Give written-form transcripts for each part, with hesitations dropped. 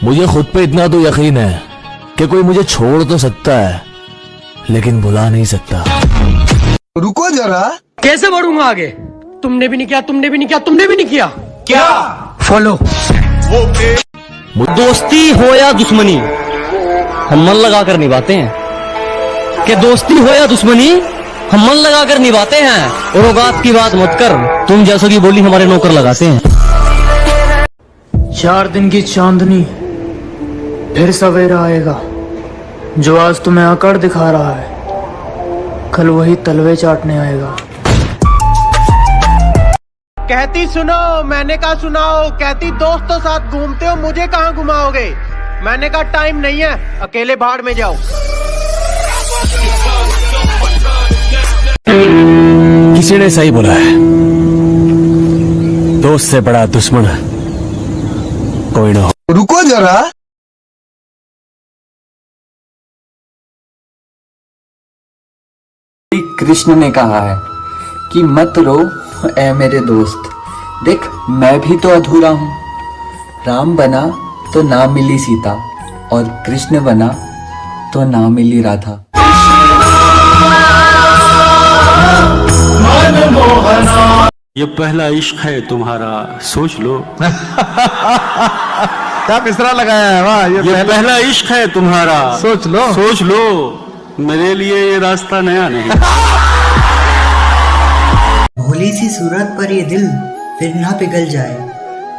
मुझे खुद पे इतना तो यकीन है कि कोई मुझे छोड़ तो सकता है लेकिन भुला नहीं सकता। रुको जरा, कैसे बढ़ूंगा आगे? तुमने भी नहीं किया, तुमने भी नहीं किया, तुमने भी नहीं किया। क्या फॉलो। दोस्ती हो या दुश्मनी हम मन लगा कर निभाते हैं। कि दोस्ती हो या दुश्मनी हम मन लगा कर निभाते हैं। और औकात की बात मत कर, तुम जैसों की बोली हमारे नौकर लगाते हैं। 4 दिन की चांदनी फिर सवेरा आएगा। जो आज तुम्हें अकड़ दिखा रहा है कल वही तलवे चाटने आएगा। कहती सुनो, मैंने कहा सुनाओ। कहती दोस्तों साथ घूमते हो, मुझे कहाँ घुमाओगे? मैंने कहा टाइम नहीं है, अकेले भाड़ में जाओ। किसी ने सही बोला है, दोस्त से बड़ा दुश्मन कोई ना हो। रुको जरा, कृष्ण ने कहा है कि मत रो ऐ मेरे दोस्त, देख मैं भी तो अधूरा हूँ। राम बना तो ना मिली सीता और कृष्ण बना तो ना मिली राधा। ये पहला इश्क है तुम्हारा, सोच लो। क्या मिसरा लगाया है? वाह, ये पहला इश्क है तुम्हारा, सोच लो। सोच लो। मेरे लिए ये रास्ता नया नहीं। भोली सी सूरत पर ये दिल फिर ना पिघल जाए।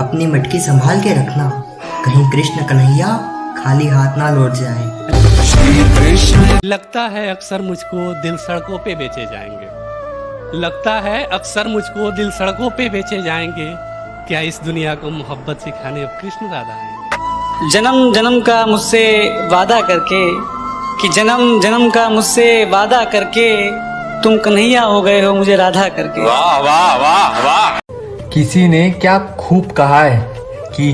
अपनी मटकी संभाल के रखना, कहीं कृष्ण कन्हैया खाली हाथ ना लौट जाए। लगता है अक्सर मुझको दिल सड़कों पे बेचे जाएंगे। लगता है अक्सर मुझको दिल सड़कों पे बेचे जाएंगे। क्या इस दुनिया को मोहब्बत सिखाने अब कृष्ण राधा आएंगे? जन्म जन्म का मुझसे वादा करके, कि जन्म जन्म का मुझसे वादा करके तुम कन्हैया हो गए हो मुझे राधा करके। वाह वाह वाह वाह। किसी ने क्या खूब कहा है कि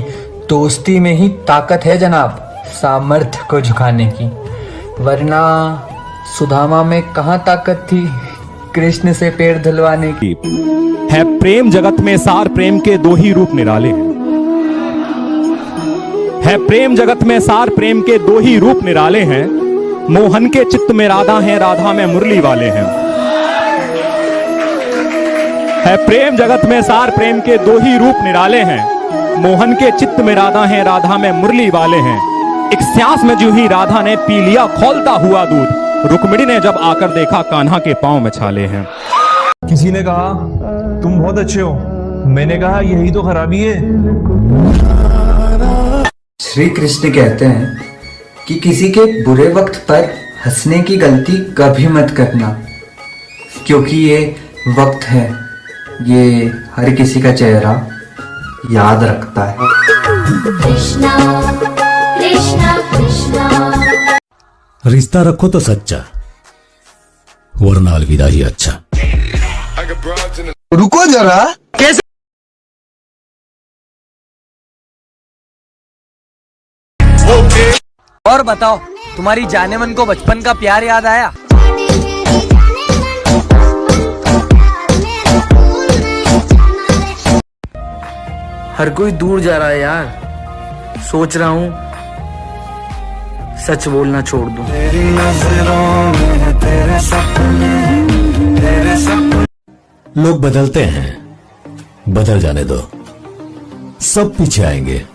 दोस्ती में ही ताकत है जनाब, सामर्थ्य को झुकाने की। वरना सुदामा में कहाँ ताकत थी कृष्ण से पैर धुलवाने की। है प्रेम जगत में सार प्रेम के 2 ही रूप निराले हैं। है प्रेम जगत में सार प्रेम के 2 ही रूप निराले हैं। मोहन के चित्त में राधा है, राधा में मुरली वाले हैं। है प्रेम जगत में सार प्रेम के 2 ही रूप निराले हैं। मोहन के चित्त में राधा है, राधा में मुरली वाले हैं। एक सांस में जो ही राधा ने पी लिया खौलता हुआ दूध। रुक्मिणी ने जब आकर देखा कान्हा के पांव में छाले हैं। किसी ने कहा तुम बहुत अच्छे हो, मैंने कहा यही तो खराबी है। श्री कृष्ण कहते हैं कि किसी के बुरे वक्त पर हंसने की गलती कभी मत करना, क्योंकि ये वक्त है, ये हर किसी का चेहरा याद रखता है। कृष्णा कृष्णा कृष्णा। रिश्ता रखो तो सच्चा, वरना अलविदा ही अच्छा। रुको जरा, कैसे? और बताओ, तुम्हारी जाने मन को बचपन का प्यार याद आया? हर कोई दूर जा रहा है यार, सोच रहा हूँ सच बोलना छोड़ दूं। लोग बदलते हैं, बदल जाने दो, सब पीछे आएंगे,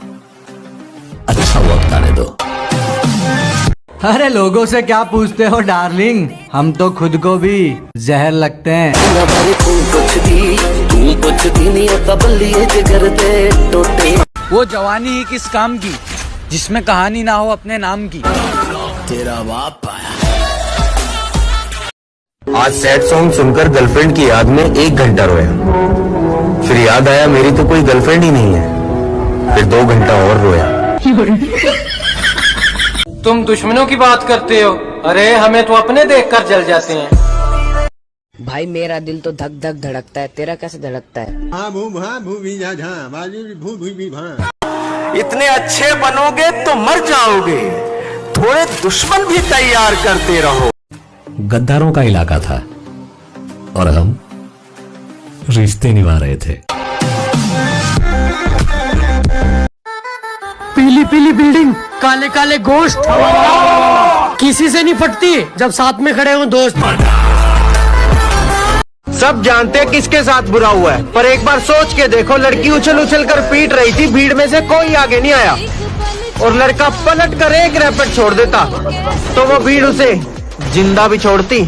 अच्छा वक्त आने दो। अरे लोगों से क्या पूछते हो डार्लिंग, हम तो खुद को भी जहर लगते हैं। वो जवानी ही किस काम की जिसमें कहानी ना हो अपने नाम की। तेरा बाप आया। आज सैड सॉन्ग सुनकर गर्लफ्रेंड की याद में 1 घंटा रोया, फिर याद आया मेरी तो कोई गर्लफ्रेंड ही नहीं है, फिर 2 घंटा और रोया। तुम दुश्मनों की बात करते हो, अरे हमें तो अपने देखकर जल जाते हैं। भाई मेरा दिल तो धक धक धड़कता है, तेरा कैसे धड़कता है? इतने अच्छे बनोगे तो मर जाओगे, थोड़े दुश्मन भी तैयार करते रहो। गद्दारों का इलाका था और हम रिश्ते निभा रहे थे। पीली पीली बिल्डिंग, काले काले गोश्त, किसी से नहीं फटती जब साथ में खड़े हो दोस्त। सब जानते हैं किसके साथ बुरा हुआ है, पर एक बार सोच के देखो, लड़की उछल उछल कर पीट रही थी, भीड़ में से कोई आगे नहीं आया और लड़का पलट कर एक रैपेट छोड़ देता तो वो भीड़ उसे जिंदा भी छोड़ती।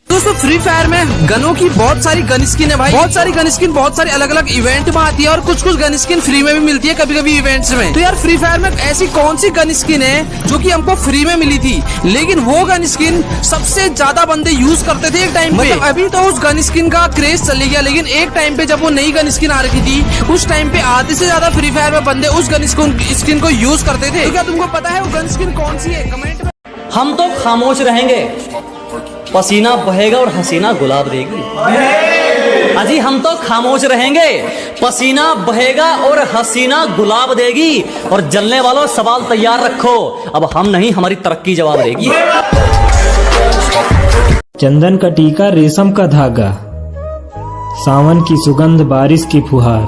दोस्तों फ्री फायर में गनों की बहुत सारी गन स्किन है भाई, बहुत सारी गन स्किन बहुत सारी अलग अलग इवेंट में आती है और कुछ कुछ गन स्किन फ्री में भी मिलती है कभी कभी इवेंट्स में। तो यार फ्री फायर में ऐसी कौन सी गन स्किन है जो कि हमको फ्री में मिली थी, लेकिन वो गन स्किन सबसे ज्यादा बंदे यूज करते थे एक टाइम पे। अभी तो उस गन स्किन का क्रेज चले गया, लेकिन एक टाइम पे जब वो नई गन स्किन आ रही थी उस टाइम पे आधे से ज्यादा फ्री फायर में बंदे उस गन स्किन को यूज करते थे। तो क्या तुमको पता है वो गन स्किन कौन सी है? कमेंट में। हम तो खामोश रहेंगे, पसीना बहेगा और हसीना गुलाब देगी। अजी हम तो खामोश रहेंगे, पसीना बहेगा और हसीना गुलाब देगी। और जलने वालों सवाल तैयार रखो, अब हम नहीं हमारी तरक्की जवाब देगी। चंदन का टीका, रेशम का धागा, सावन की सुगंध, बारिश की फुहार,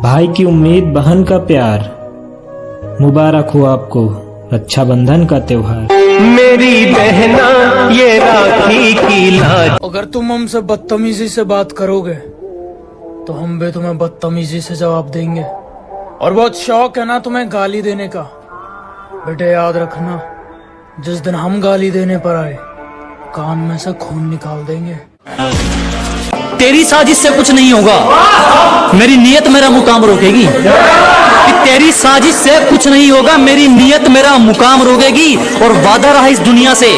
भाई की उम्मीद, बहन का प्यार, मुबारक हो आपको रक्षाबंधन का त्योहार। मेरी बहना ये राखी की लाज। अगर तुम हमसे बदतमीजी से बात करोगे तो हम भी तुम्हें बदतमीजी से जवाब देंगे। और बहुत शौक है ना तुम्हें गाली देने का, बेटे याद रखना जिस दिन हम गाली देने पर आए कान में से खून निकाल देंगे। तेरी साजिश से कुछ नहीं होगा, मेरी नीयत मेरा मुकाम रोकेगी। तेरी साजिश से कुछ नहीं होगा, मेरी नीयत मेरा मुकाम रोकेगी। और वादा रहा इस दुनिया से,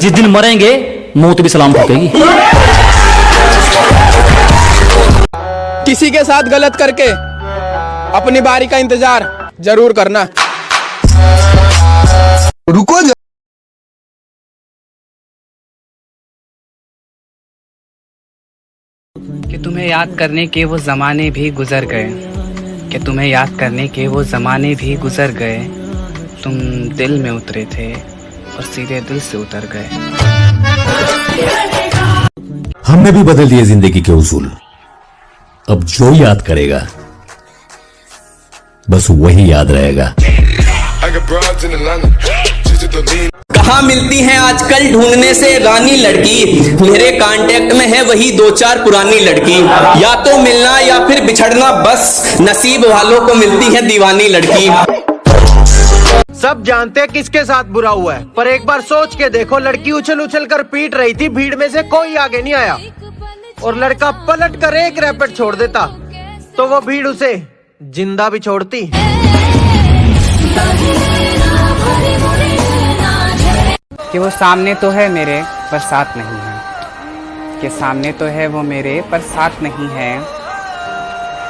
जिस दिन मरेंगे मौत भी सलाम ठोकेगी। किसी के साथ गलत करके अपनी बारी का इंतजार जरूर करना। रुको जरा। कि तुम्हें याद करने के वो जमाने भी गुजर गए, कि तुम्हें याद करने के वो जमाने भी गुजर गए। तुम दिल में उतरे थे और सीधे दिल से उतर गए। हमने भी बदल दिए जिंदगी के उसूल। अब जो याद करेगा बस वही याद रहेगा। कहाँ मिलती हैं आजकल ढूंढने से रानी लड़की, मेरे कांटेक्ट में है वही 2-4 पुरानी लड़की। या तो मिलना या फिर बिछड़ना, बस नसीब वालों को मिलती है दीवानी लड़की। सब जानते हैं किसके साथ बुरा हुआ है, पर एक बार सोच के देखो, लड़की उछल उछल कर पीट रही थी, भीड़ में से कोई आगे नहीं आया और लड़का पलट कर एक रैपेट छोड़ देता तो वो भीड़ उसे जिंदा भी छोड़ती। कि वो सामने तो है मेरे पर साथ नहीं है, कि सामने तो है वो मेरे पर साथ नहीं है।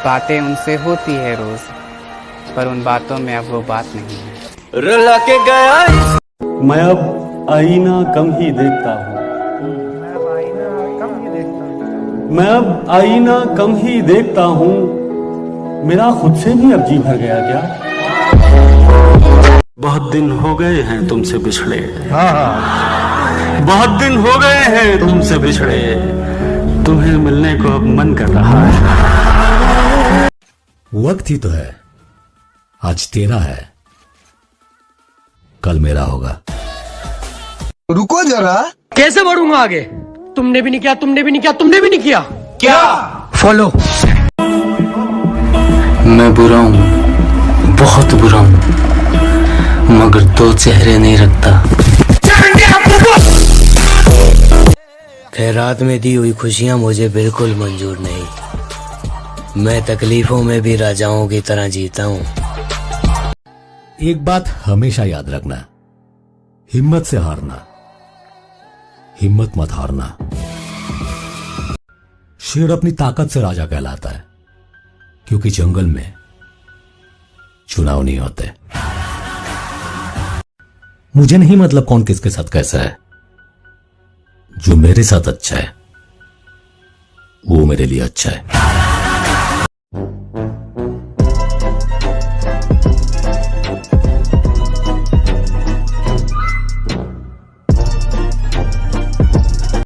बातें उनसे होती है रोज, पर उन बातों में अब वो बात नहीं है। रुला के गया मैं अब आईना कम ही देखता हूँ, मैं अब आईना कम ही देखता हूँ। मेरा खुद से भी अब जी भर गया क्या? बहुत दिन हो गए हैं तुमसे बिछड़े, बहुत दिन हो गए हैं तुमसे बिछड़े, तुम्हें मिलने को अब मन कर रहा है। वक्त ही तो है, आज तेरा है कल मेरा होगा। रुको जरा। कैसे बढ़ूंगा आगे? तुमने भी नहीं किया, तुमने भी नहीं किया, तुमने भी नहीं किया। क्या? फॉलो। मैं बुरा हूँ, बहुत बुरा हूँ, मगर 2 चेहरे नहीं रखता। खैरात में दी हुई खुशियाँ मुझे बिल्कुल मंजूर नहीं। मैं तकलीफों में भी राजाओं की तरह जीता हूँ। एक बात हमेशा याद रखना, हिम्मत से हारना, हिम्मत मत हारना। शेर अपनी ताकत से राजा कहलाता है, क्योंकि जंगल में चुनाव नहीं होते। मुझे नहीं मतलब कौन किसके साथ कैसा है, जो मेरे साथ अच्छा है वो मेरे लिए अच्छा है।